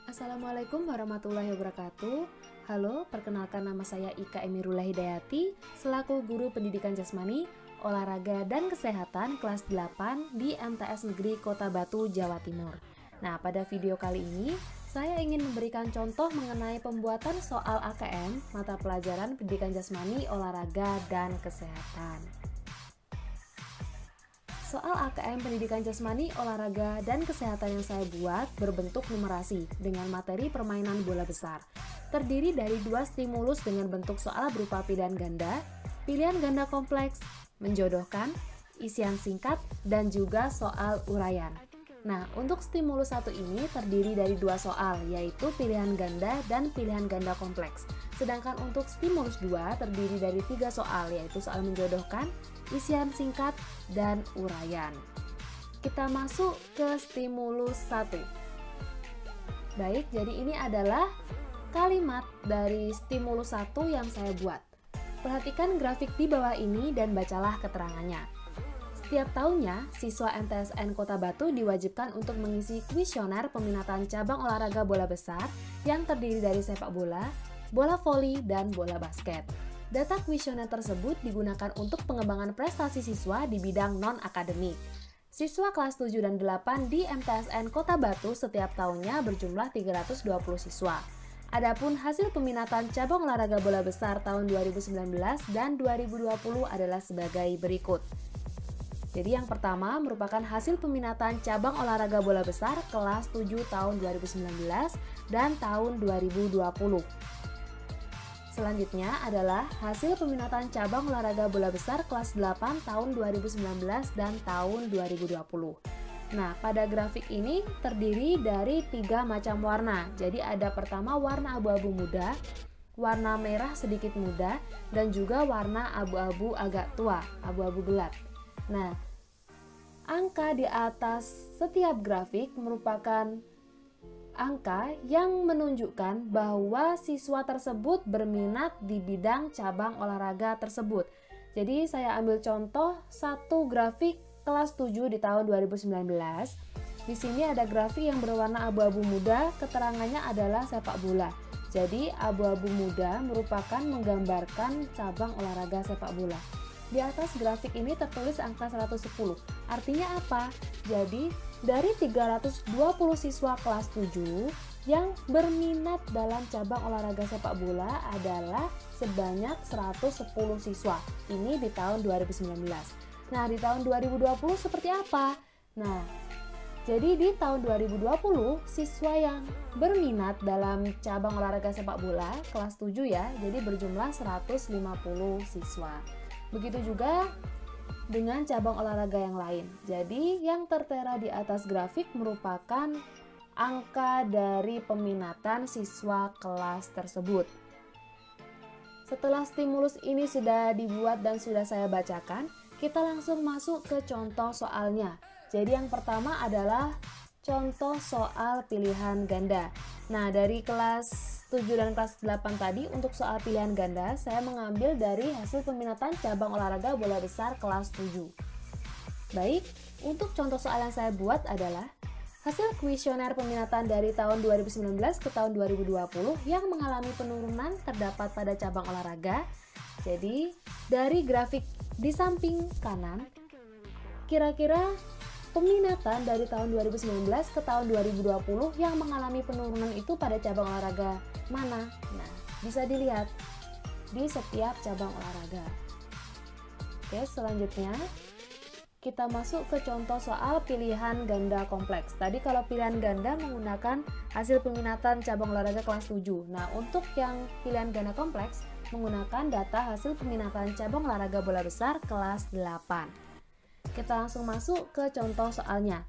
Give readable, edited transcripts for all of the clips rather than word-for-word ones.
Assalamualaikum warahmatullahi wabarakatuh. Halo, perkenalkan nama saya Ika Emirullah Hidayati, selaku Guru Pendidikan Jasmani, Olahraga dan Kesehatan kelas 8 di MTS Negeri Kota Batu, Jawa Timur. Nah, pada video kali ini, saya ingin memberikan contoh mengenai pembuatan soal AKM, mata pelajaran Pendidikan Jasmani, Olahraga dan Kesehatan. Soal AKM Pendidikan Jasmani, Olahraga, dan Kesehatan yang saya buat berbentuk numerasi dengan materi permainan bola besar. Terdiri dari 2 stimulus dengan bentuk soal berupa pilihan ganda kompleks, menjodohkan, isian singkat, dan juga soal uraian. Nah, untuk stimulus 1 ini terdiri dari 2 soal, yaitu pilihan ganda dan pilihan ganda kompleks. Sedangkan untuk stimulus 2 terdiri dari 3 soal, yaitu soal menjodohkan, isian singkat, dan uraian. Kita masuk ke stimulus 1. Baik, jadi ini adalah kalimat dari stimulus 1 yang saya buat. Perhatikan grafik di bawah ini dan bacalah keterangannya. Setiap tahunnya, siswa MTSN Kota Batu diwajibkan untuk mengisi kuesioner peminatan cabang olahraga bola besar yang terdiri dari sepak bola, bola voli, dan bola basket. Data kuesioner tersebut digunakan untuk pengembangan prestasi siswa di bidang non-akademik. Siswa kelas 7 dan 8 di MTSN Kota Batu setiap tahunnya berjumlah 320 siswa. Adapun hasil peminatan cabang olahraga bola besar tahun 2019 dan 2020 adalah sebagai berikut. Jadi yang pertama merupakan hasil peminatan cabang olahraga bola besar kelas 7 tahun 2019 dan tahun 2020. Selanjutnya adalah hasil peminatan cabang olahraga bola besar kelas 8 tahun 2019 dan tahun 2020. Nah, pada grafik ini terdiri dari 3 macam warna. Jadi ada pertama warna abu-abu muda, warna merah sedikit muda, dan juga warna abu-abu agak tua, abu-abu gelap. Nah, angka di atas setiap grafik merupakan angka yang menunjukkan bahwa siswa tersebut berminat di bidang cabang olahraga tersebut. Jadi saya ambil contoh satu grafik kelas 7 di tahun 2019. Di sini ada grafik yang berwarna abu-abu muda, keterangannya adalah sepak bola. Jadi abu-abu muda merupakan menggambarkan cabang olahraga sepak bola. Di atas grafik ini tertulis angka 110. Artinya apa? Jadi, dari 320 siswa kelas 7 yang berminat dalam cabang olahraga sepak bola adalah sebanyak 110 siswa. Ini di tahun 2019. Nah, di tahun 2020 seperti apa? Nah, jadi di tahun 2020 siswa yang berminat dalam cabang olahraga sepak bola kelas 7 ya, jadi berjumlah 150 siswa. Begitu juga dengan cabang olahraga yang lain. Jadi yang tertera di atas grafik merupakan angka dari peminatan siswa kelas tersebut. Setelah stimulus ini sudah dibuat dan sudah saya bacakan, kita langsung masuk ke contoh soalnya. Jadi yang pertama adalah contoh soal pilihan ganda. Nah, dari kelas 7 dan kelas 8 tadi untuk soal pilihan ganda saya mengambil dari hasil peminatan cabang olahraga bola besar kelas 7. Baik, untuk contoh soal yang saya buat adalah hasil kuesioner peminatan dari tahun 2019 ke tahun 2020 yang mengalami penurunan terdapat pada cabang olahraga. Jadi, dari grafik di samping kanan, kira-kira peminatan dari tahun 2019 ke tahun 2020 yang mengalami penurunan itu pada cabang olahraga mana? Nah, bisa dilihat di setiap cabang olahraga. Oke, selanjutnya kita masuk ke contoh soal pilihan ganda kompleks. Tadi kalau pilihan ganda menggunakan hasil peminatan cabang olahraga kelas 7. Nah, untuk yang pilihan ganda kompleks menggunakan data hasil peminatan cabang olahraga bola besar kelas 8. Kita langsung masuk ke contoh soalnya.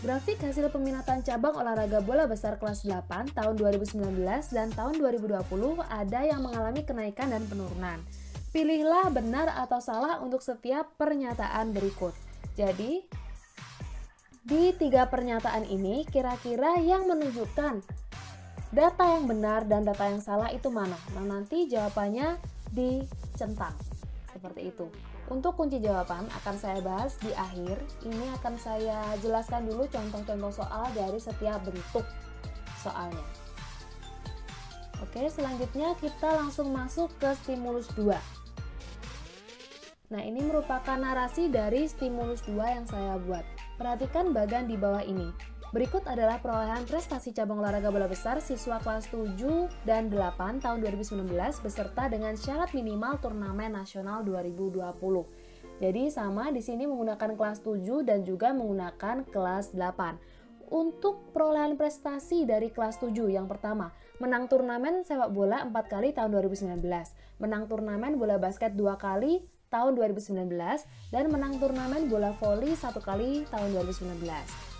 Grafik hasil peminatan cabang olahraga bola besar kelas 8 tahun 2019 dan tahun 2020 ada yang mengalami kenaikan dan penurunan. Pilihlah benar atau salah untuk setiap pernyataan berikut. Jadi, di 3 pernyataan ini kira-kira yang menunjukkan data yang benar dan data yang salah itu mana? Nah, nanti jawabannya dicentang. Seperti itu. Untuk kunci jawaban akan saya bahas di akhir. Ini akan saya jelaskan dulu contoh-contoh soal dari setiap bentuk soalnya. Oke, selanjutnya kita langsung masuk ke stimulus 2. Nah, ini merupakan narasi dari stimulus 2 yang saya buat. Perhatikan bagian di bawah ini. Berikut adalah perolehan prestasi cabang olahraga bola besar siswa kelas 7 dan 8 tahun 2019 beserta dengan syarat minimal turnamen nasional 2020. Jadi sama di sini menggunakan kelas 7 dan juga menggunakan kelas 8. Untuk perolehan prestasi dari kelas 7 yang pertama, menang turnamen sepak bola 4 kali tahun 2019, menang turnamen bola basket 2 kali tahun 2019, dan menang turnamen bola voli 1 kali tahun 2019.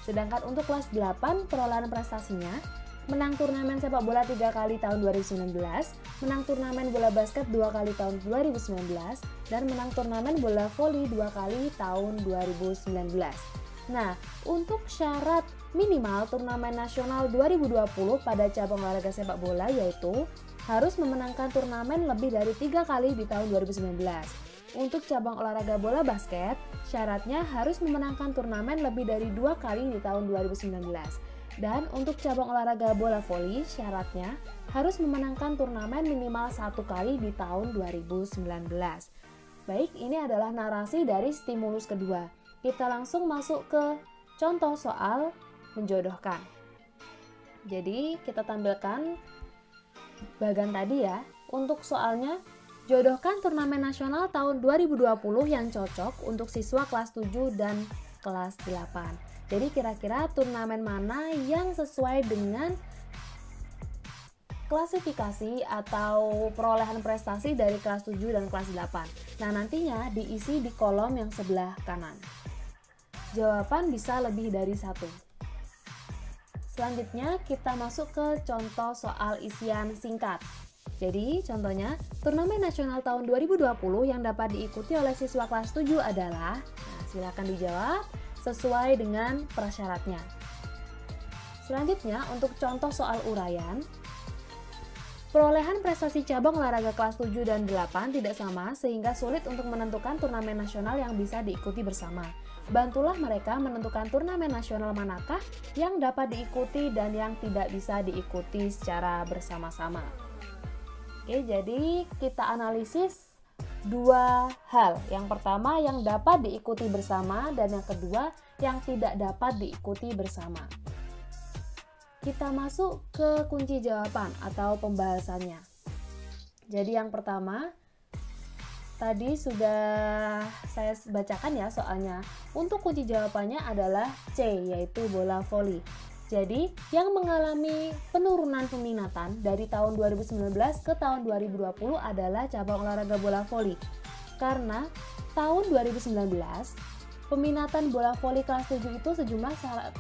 Sedangkan untuk kelas 8 perolehan prestasinya, menang turnamen sepak bola 3 kali tahun 2019, menang turnamen bola basket 2 kali tahun 2019, dan menang turnamen bola voli 2 kali tahun 2019. Nah, untuk syarat minimal turnamen nasional 2020 pada cabang olahraga sepak bola yaitu harus memenangkan turnamen lebih dari 3 kali di tahun 2019. Untuk cabang olahraga bola basket, syaratnya harus memenangkan turnamen lebih dari 2 kali di tahun 2019. Dan untuk cabang olahraga bola voli, syaratnya harus memenangkan turnamen minimal 1 kali di tahun 2019. Baik, ini adalah narasi dari stimulus kedua. Kita langsung masuk ke contoh soal menjodohkan. Jadi, kita tampilkan bagian tadi ya. Untuk soalnya, jodohkan turnamen nasional tahun 2020 yang cocok untuk siswa kelas 7 dan kelas 8. Jadi kira-kira turnamen mana yang sesuai dengan klasifikasi atau perolehan prestasi dari kelas 7 dan kelas 8. Nah, nantinya diisi di kolom yang sebelah kanan. Jawaban bisa lebih dari 1. Selanjutnya kita masuk ke contoh soal isian singkat. Jadi, contohnya, turnamen nasional tahun 2020 yang dapat diikuti oleh siswa kelas 7 adalah, silakan dijawab sesuai dengan prasyaratnya. Selanjutnya, untuk contoh soal uraian, perolehan prestasi cabang olahraga kelas 7 dan 8 tidak sama sehingga sulit untuk menentukan turnamen nasional yang bisa diikuti bersama. Bantulah mereka menentukan turnamen nasional manakah yang dapat diikuti dan yang tidak bisa diikuti secara bersama-sama. Oke, jadi kita analisis dua hal. Yang pertama yang dapat diikuti bersama dan yang kedua yang tidak dapat diikuti bersama. Kita masuk ke kunci jawaban atau pembahasannya. Jadi yang pertama, tadi sudah saya bacakan ya soalnya. Untuk kunci jawabannya adalah C, yaitu bola voli. Jadi, yang mengalami penurunan peminatan dari tahun 2019 ke tahun 2020 adalah cabang olahraga bola voli. Karena tahun 2019, peminatan bola voli kelas 7 itu sejumlah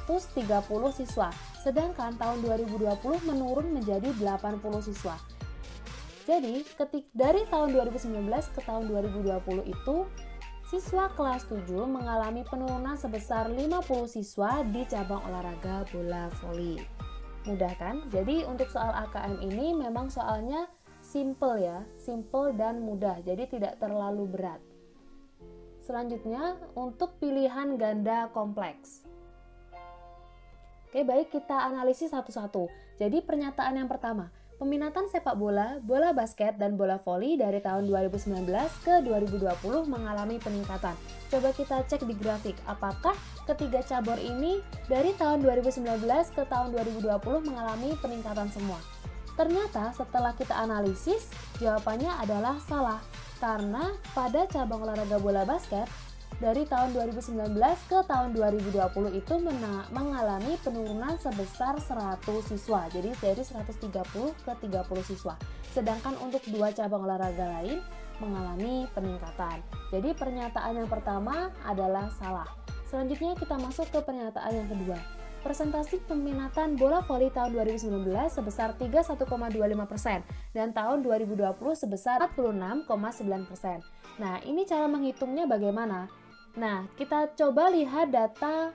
130 siswa, sedangkan tahun 2020 menurun menjadi 80 siswa. Jadi, dari tahun 2019 ke tahun 2020 itu, siswa kelas 7 mengalami penurunan sebesar 50 siswa di cabang olahraga bola voli. Mudah kan? Jadi untuk soal AKM ini memang soalnya simple ya, simple dan mudah, jadi tidak terlalu berat. Selanjutnya untuk pilihan ganda kompleks. Oke, baik, kita analisis satu-satu. Jadi pernyataan yang pertama, peminatan sepak bola, bola basket, dan bola voli dari tahun 2019 ke 2020 mengalami peningkatan. Coba kita cek di grafik, apakah ketiga cabur ini dari tahun 2019 ke tahun 2020 mengalami peningkatan semua? Ternyata setelah kita analisis, jawabannya adalah salah. Karena pada cabang olahraga bola basket, dari tahun 2019 ke tahun 2020 itu mengalami penurunan sebesar 100 siswa. Jadi dari 130 ke 30 siswa. Sedangkan untuk dua cabang olahraga lain mengalami peningkatan. Jadi pernyataan yang pertama adalah salah. Selanjutnya kita masuk ke pernyataan yang kedua. Persentase peminatan bola voli tahun 2019 sebesar 31,25% dan tahun 2020 sebesar 46,9%. Nah, ini cara menghitungnya bagaimana? Nah, kita coba lihat data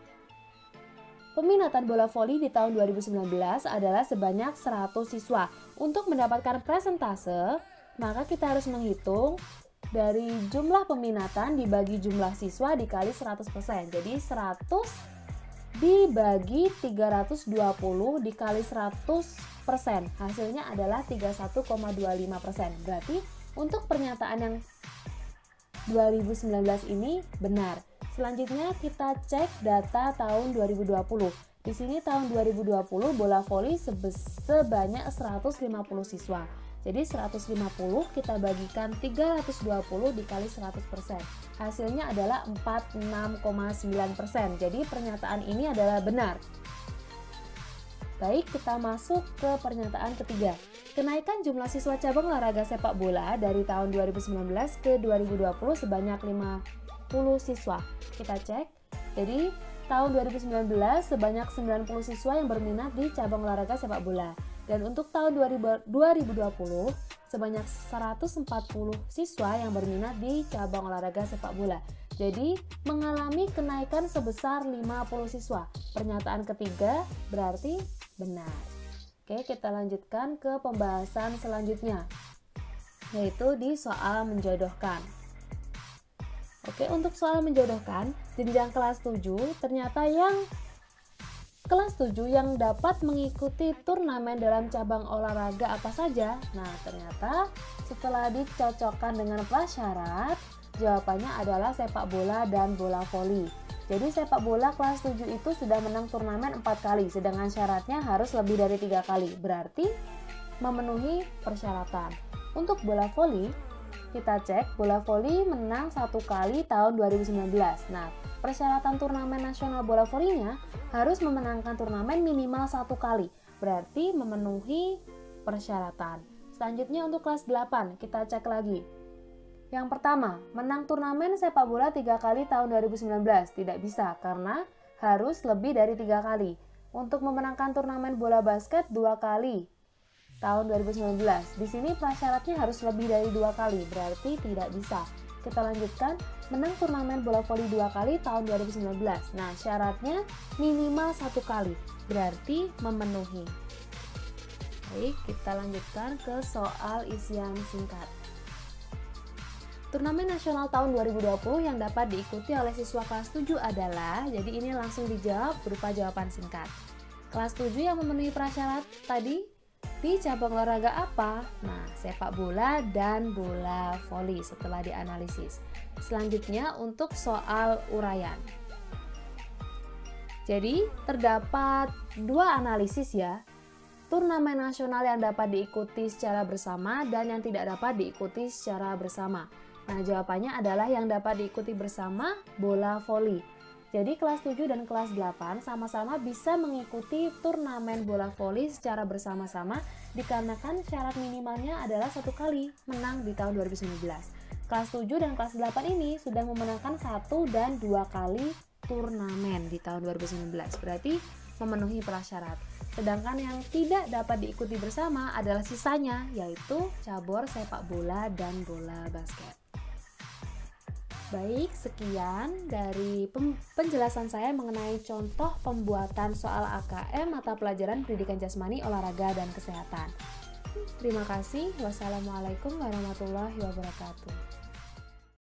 peminatan bola voli di tahun 2019 adalah sebanyak 100 siswa. Untuk mendapatkan persentase, maka kita harus menghitung dari jumlah peminatan dibagi jumlah siswa dikali 100%. Jadi 100 dibagi 320 dikali 100%, hasilnya adalah 31,25%. Berarti untuk pernyataan yang 2019 ini benar. Selanjutnya kita cek data tahun 2020. Di sini tahun 2020 bola voli sebanyak 150 siswa. Jadi 150 kita bagikan 320 dikali 100%. Hasilnya adalah 46,9%. Jadi pernyataan ini adalah benar. Baik, kita masuk ke pernyataan ketiga. Kenaikan jumlah siswa cabang olahraga sepak bola dari tahun 2019 ke 2020 sebanyak 50 siswa. Kita cek. Jadi tahun 2019 sebanyak 90 siswa yang berminat di cabang olahraga sepak bola. Dan untuk tahun 2020 sebanyak 140 siswa yang berminat di cabang olahraga sepak bola. Jadi mengalami kenaikan sebesar 50 siswa. Pernyataan ketiga berarti benar. Oke, kita lanjutkan ke pembahasan selanjutnya, yaitu di soal menjodohkan. Oke, untuk soal menjodohkan, jenjang kelas 7 ternyata yang kelas 7 yang dapat mengikuti turnamen dalam cabang olahraga apa saja? Nah, ternyata setelah dicocokkan dengan prasyarat, jawabannya adalah sepak bola dan bola voli. Jadi sepak bola kelas 7 itu sudah menang turnamen 4 kali, sedangkan syaratnya harus lebih dari 3 kali. Berarti memenuhi persyaratan. Untuk bola voli, kita cek bola voli menang 1 kali tahun 2019. Nah, persyaratan turnamen nasional bola volinya harus memenangkan turnamen minimal 1 kali. Berarti memenuhi persyaratan. Selanjutnya untuk kelas 8, kita cek lagi. Yang pertama, menang turnamen sepak bola 3 kali tahun 2019. Tidak bisa karena harus lebih dari 3 kali. Untuk memenangkan turnamen bola basket 2 kali tahun 2019. Di sini prasyaratnya harus lebih dari 2 kali, berarti tidak bisa. Kita lanjutkan, menang turnamen bola voli 2 kali tahun 2019. Nah, syaratnya minimal 1 kali, berarti memenuhi. Baik, kita lanjutkan ke soal isian singkat. Turnamen nasional tahun 2020 yang dapat diikuti oleh siswa kelas 7 adalah, jadi ini langsung dijawab berupa jawaban singkat. Kelas 7 yang memenuhi prasyarat tadi di cabang olahraga apa? Nah, sepak bola dan bola voli setelah dianalisis. Selanjutnya untuk soal uraian. Jadi, terdapat 2 analisis ya. Turnamen nasional yang dapat diikuti secara bersama dan yang tidak dapat diikuti secara bersama. Nah, jawabannya adalah yang dapat diikuti bersama bola voli. Jadi kelas 7 dan kelas 8 sama-sama bisa mengikuti turnamen bola voli secara bersama-sama dikarenakan syarat minimalnya adalah 1 kali menang di tahun 2019. Kelas 7 dan kelas 8 ini sudah memenangkan 1 dan 2 kali turnamen di tahun 2019. Berarti memenuhi prasyarat. Sedangkan yang tidak dapat diikuti bersama adalah sisanya, yaitu cabur sepak bola dan bola basket. Baik, sekian dari penjelasan saya mengenai contoh pembuatan soal AKM mata pelajaran pendidikan jasmani, olahraga, dan kesehatan. Terima kasih. Wassalamualaikum warahmatullahi wabarakatuh.